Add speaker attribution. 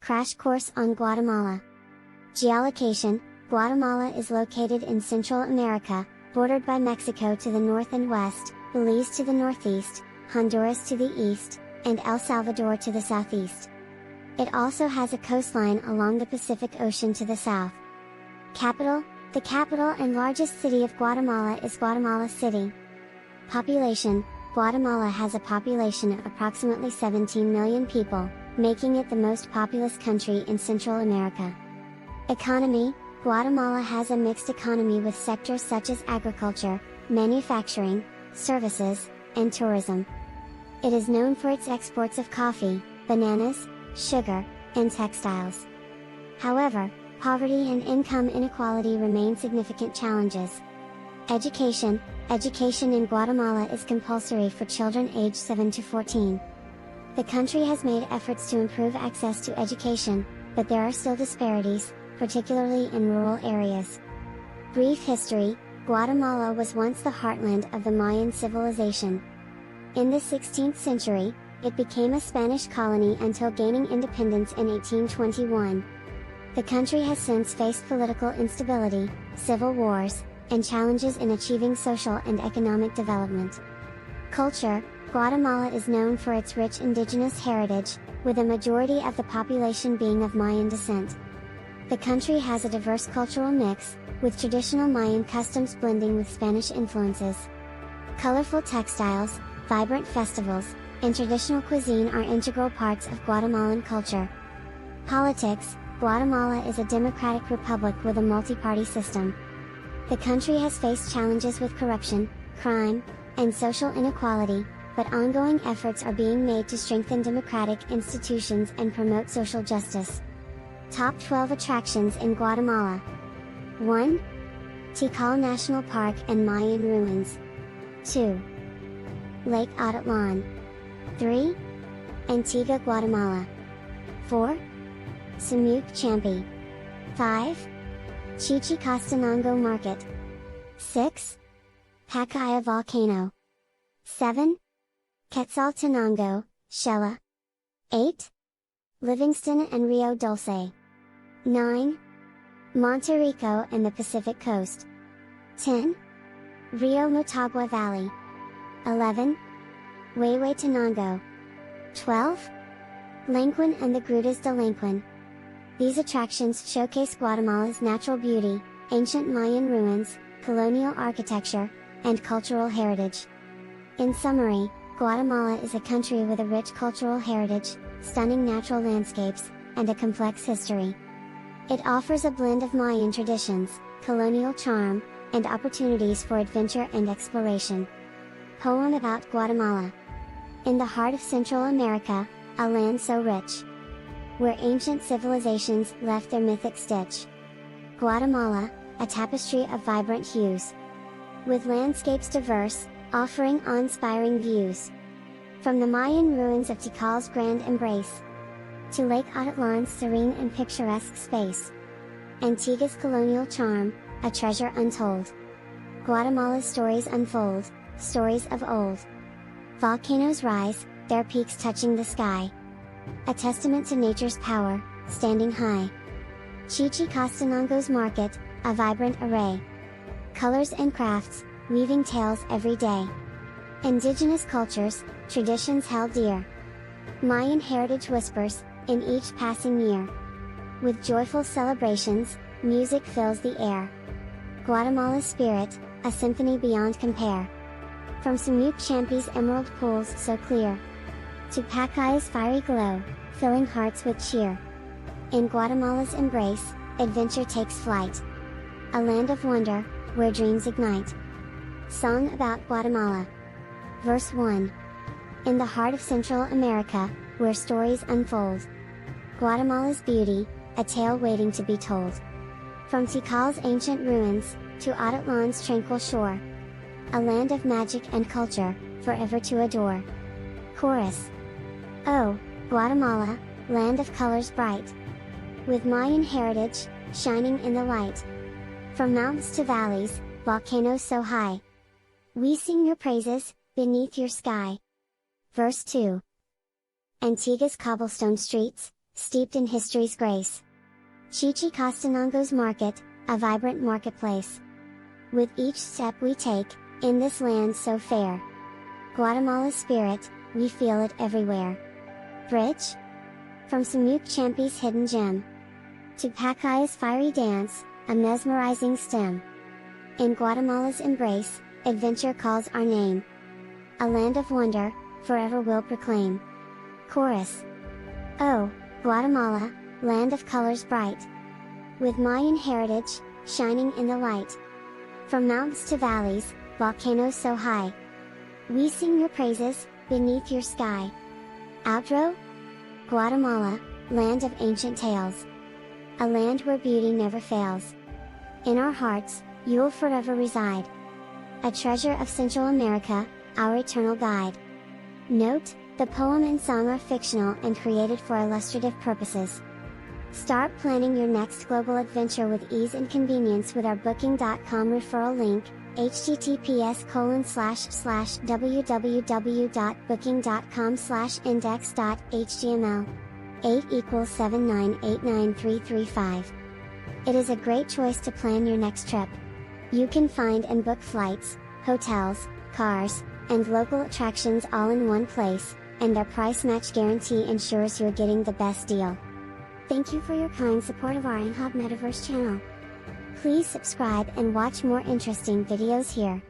Speaker 1: Crash Course on Guatemala. Geolocation. Guatemala is located in Central America, bordered by Mexico to the north and west, Belize to the northeast, Honduras to the east, and El Salvador to the southeast. It also has a coastline along the Pacific Ocean to the south. Capital. The capital and largest city of Guatemala is Guatemala City. Population. Guatemala has a population of approximately 17 million people, making it the most populous country in Central America. Economy. Guatemala has a mixed economy with sectors such as agriculture, manufacturing, services, and tourism. It is known for its exports of coffee, bananas, sugar, and textiles. However, poverty and income inequality remain significant challenges. Education. Education in Guatemala is compulsory for children aged 7 to 14. The country has made efforts to improve access to education, but there are still disparities, particularly in rural areas. Brief history. Guatemala was once the heartland of the Mayan civilization. In the 16th century, it became a Spanish colony until gaining independence in 1821. The country has since faced political instability, civil wars, and challenges in achieving social and economic development. Culture. Guatemala is known for its rich indigenous heritage, with a majority of the population being of Mayan descent. The country has a diverse cultural mix, with traditional Mayan customs blending with Spanish influences. Colorful textiles, vibrant festivals, and traditional cuisine are integral parts of Guatemalan culture. Politics. Guatemala is a democratic republic with a multi-party system. The country has faced challenges with corruption, crime, and social inequality, but ongoing efforts are being made to strengthen democratic institutions and promote social justice. Top 12 attractions in Guatemala. 1. Tikal National Park and Mayan Ruins. 2. Lake Atitlan. 3. Antigua, Guatemala. 4. Samuc Champi. 5. Chichicastenango Market. 6. Pacaya Volcano. 7. Quetzaltenango, Shela. 8. Livingston and Rio Dulce. 9. Monterrico and the Pacific Coast. 10. Rio Motagua Valley. 11. Huehuetenango. 12. Lanquin and the Grutas de Lanquin. These attractions showcase Guatemala's natural beauty, ancient Mayan ruins, colonial architecture, and cultural heritage. In summary, Guatemala is a country with a rich cultural heritage, stunning natural landscapes, and a complex history. It offers a blend of Mayan traditions, colonial charm, and opportunities for adventure and exploration. Poem about Guatemala. In the heart of Central America, a land so rich, where ancient civilizations left their mythic stitch. Guatemala, a tapestry of vibrant hues, with landscapes diverse, offering awe-inspiring views. From the Mayan ruins of Tikal's grand embrace, to Lake Atitlan's serene and picturesque space. Antigua's colonial charm, a treasure untold. Guatemala's stories unfold, stories of old. Volcanoes rise, their peaks touching the sky. A testament to nature's power, standing high. Chichicastenango's market, a vibrant array. Colors and crafts, weaving tales every day. Indigenous cultures, traditions held dear. Mayan heritage whispers, in each passing year. With joyful celebrations, music fills the air. Guatemala's spirit, a symphony beyond compare. From Samuc Champi's emerald pools so clear, to Pacaya's fiery glow, filling hearts with cheer. In Guatemala's embrace, adventure takes flight. A land of wonder, where dreams ignite. Song about Guatemala. Verse 1. In the heart of Central America, where stories unfold. Guatemala's beauty, a tale waiting to be told. From Tikal's ancient ruins, to Atitlan's tranquil shore. A land of magic and culture, forever to adore. Chorus. Oh, Guatemala, land of colors bright, with Mayan heritage, shining in the light. From mountains to valleys, volcanoes so high, we sing your praises, beneath your sky. Verse 2. Antigua's cobblestone streets, steeped in history's grace. Chichicastenango's market, a vibrant marketplace. With each step we take, in this land so fair. Guatemala's spirit, we feel it everywhere. Bridge? From Samuk Champi's hidden gem. To Pacaya's fiery dance, a mesmerizing stem. In Guatemala's embrace, adventure calls our name. A land of wonder, forever we'll proclaim. Chorus. Oh, Guatemala, land of colors bright. With Mayan heritage, shining in the light. From mountains to valleys, volcanoes so high. We sing your praises, beneath your sky. Outro? Guatemala, land of ancient tales. A land where beauty never fails. In our hearts, you'll forever reside. A treasure of Central America, our eternal guide. Note, the poem and song are fictional and created for illustrative purposes. Start planning your next global adventure with ease and convenience with our Booking.com referral link, https://www.booking.com/index.html. 8 = 7989335. It is a great choice to plan your next trip. You can find and book flights, hotels, cars, and local attractions all in one place, and their price match guarantee ensures you're getting the best deal. Thank you for your kind support of our InHub Metaverse channel. Please subscribe and watch more interesting videos here.